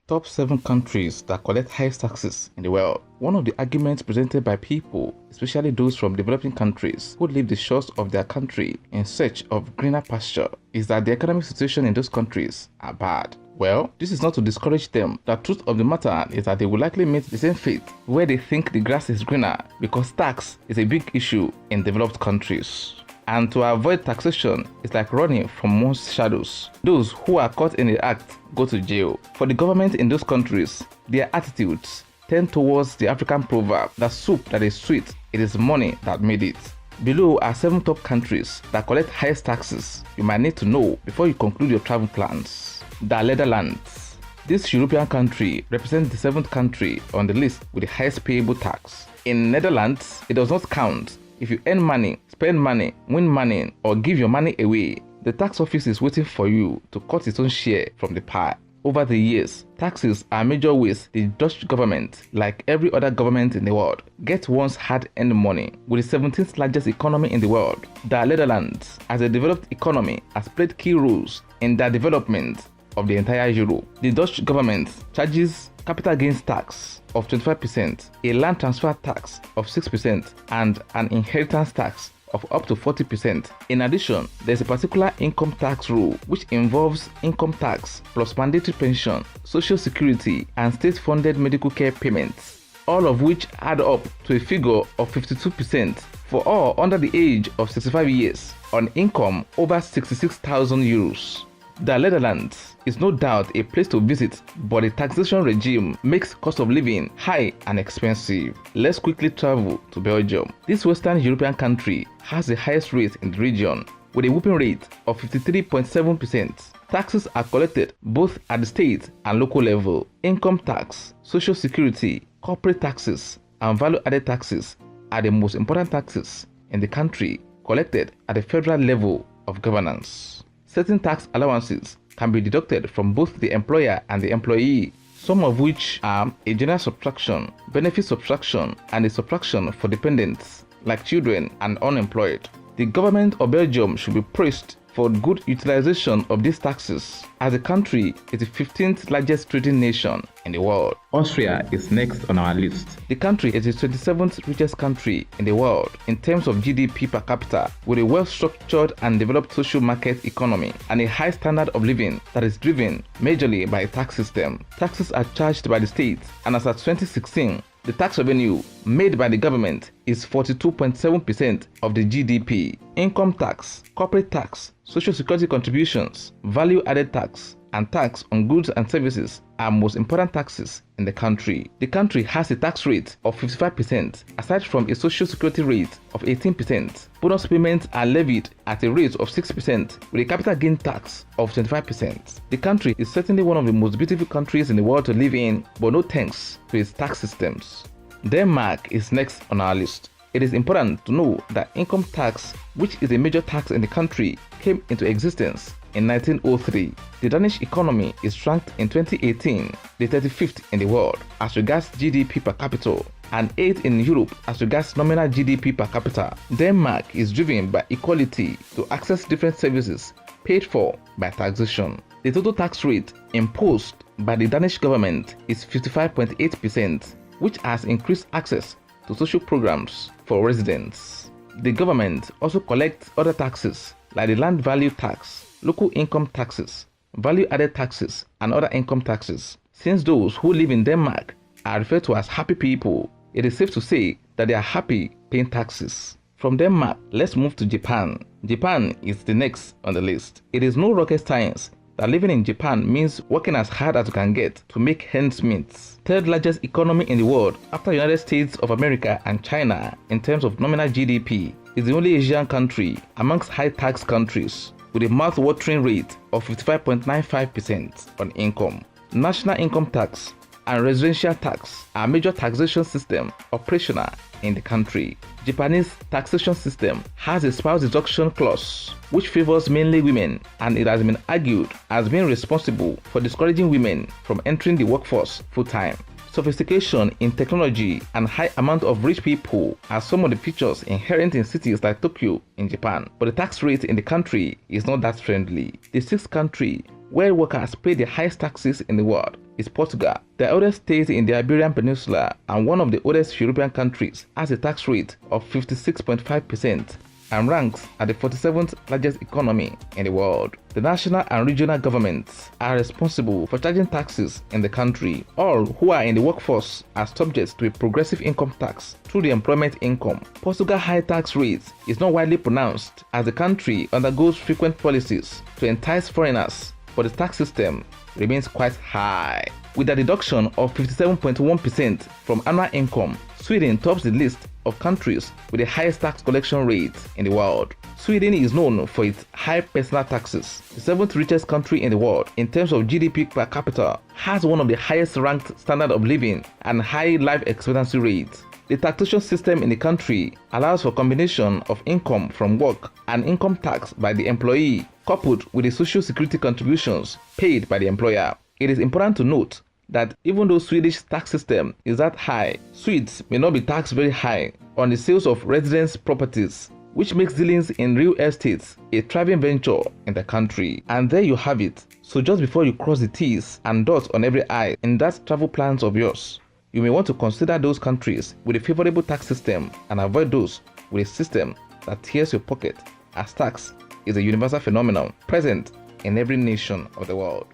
Top 7 countries that collect highest taxes in the world. One of the arguments presented by people, especially those from developing countries who leave the shores of their country in search of greener pasture, is that the economic situation in those countries are bad. Well, this is not to discourage them. The truth of the matter is that they will likely meet the same fate where they think the grass is greener, because tax is a big issue in developed countries. And to avoid taxation is like running from one's shadows. Those who are caught in the act go to jail. For the government in those countries, their attitudes tend towards the African proverb that soup that is sweet, it is money that made it. Below are 7 top countries that collect highest taxes you might need to know before you conclude your travel plans. The Netherlands. This European country represents the 7th country on the list with the highest payable tax. In Netherlands, it does not count if you earn money, spend money, win money, or give your money away. The tax office is waiting for you to cut its own share from the pie. Over the years, taxes are major ways the Dutch government, like every other government in the world, gets one's hard-earned money. With the 17th largest economy in the world, the Netherlands, as a developed economy, has played key roles in the development of the entire Europe. The Dutch government charges capital gains tax of 25%, a land transfer tax of 6%, and an inheritance tax of up to 40%. In addition, there is a particular income tax rule which involves income tax plus mandatory pension, social security, and state-funded medical care payments, all of which add up to a figure of 52% for all under the age of 65 years on income over 66,000 euros. The Netherlands is no doubt a place to visit, but the taxation regime makes cost of living high and expensive. Let's quickly travel to Belgium. This Western European country has the highest rate in the region, with a whopping rate of 53.7%. Taxes are collected both at the state and local level. Income tax, social security, corporate taxes, and value-added taxes are the most important taxes in the country, collected at the federal level of governance. Certain tax allowances can be deducted from both the employer and the employee, some of which are a general subtraction, benefit subtraction, and a subtraction for dependents like children and unemployed. The government of Belgium should be praised for good utilization of these taxes, as the country is the 15th largest trading nation in the world. Austria is next on our list. The country is the 27th richest country in the world in terms of GDP per capita, with a well-structured and developed social market economy and a high standard of living that is driven majorly by a tax system. Taxes are charged by the state, and as at 2016, the tax revenue made by the government is 42.7% of the GDP. Income tax, corporate tax, social security contributions, value-added tax, and tax on goods and services are most important taxes in the country. The country has a tax rate of 55%, aside from a social security rate of 18%. Bonus payments are levied at a rate of 6%, with a capital gain tax of 25%. The country is certainly one of the most beautiful countries in the world to live in, but no thanks to its tax systems. Denmark is next on our list. It is important to know that income tax, which is a major tax in the country, came into existence in 1903. The Danish economy is ranked in 2018 the 35th in the world as regards GDP per capita and 8th in Europe as regards nominal GDP per capita. Denmark is driven by equality to access different services paid for by taxation. The total tax rate imposed by the Danish government is 55.8%, which has increased access to social programs for residents. The government also collects other taxes like the land value tax, local income taxes, value-added taxes, and other income taxes. Since those who live in Denmark are referred to as happy people, it is safe to say that they are happy paying taxes. From Denmark, let's move to Japan. Japan is the next on the list. It is no rocket science that living in Japan means working as hard as you can get to make ends meet. Third largest economy in the world after United States of America and China in terms of nominal GDP, is the only Asian country amongst high tax countries with a mouth-watering rate of 55.95% on income. National income tax and residential tax are major taxation system operational in the country. Japanese taxation system has a spouse deduction clause which favors mainly women, and it has been argued as being responsible for discouraging women from entering the workforce full-time. Sophistication in technology and high amount of rich people are some of the features inherent in cities like Tokyo in Japan, but the tax rate in the country is not that friendly. The 6th country where workers pay the highest taxes in the world, is Portugal. The oldest state in the Iberian Peninsula and one of the oldest European countries has a tax rate of 56.5% and ranks at the 47th largest economy in the world. The national and regional governments are responsible for charging taxes in the country. All who are in the workforce are subject to a progressive income tax through the employment income. Portugal's high tax rate is not widely pronounced as the country undergoes frequent policies to entice foreigners, but the tax system remains quite high. With a deduction of 57.1% from annual income, Sweden tops the list of countries with the highest tax collection rate in the world. Sweden is known for its high personal taxes. The seventh richest country in the world in terms of GDP per capita, has one of the highest ranked standard of living and high life expectancy rates. The taxation system in the country allows for a combination of income from work and income tax by the employee, coupled with the social security contributions paid by the employer. It is important to note that even though Swedish tax system is that high, Swedes may not be taxed very high on the sales of residence properties, which makes dealings in real estate a thriving venture in the country. And there you have it. So just before you cross the T's and dots on every I in that travel plans of yours, you may want to consider those countries with a favorable tax system and avoid those with a system that tears your pocket, as tax is a universal phenomenon present in every nation of the world.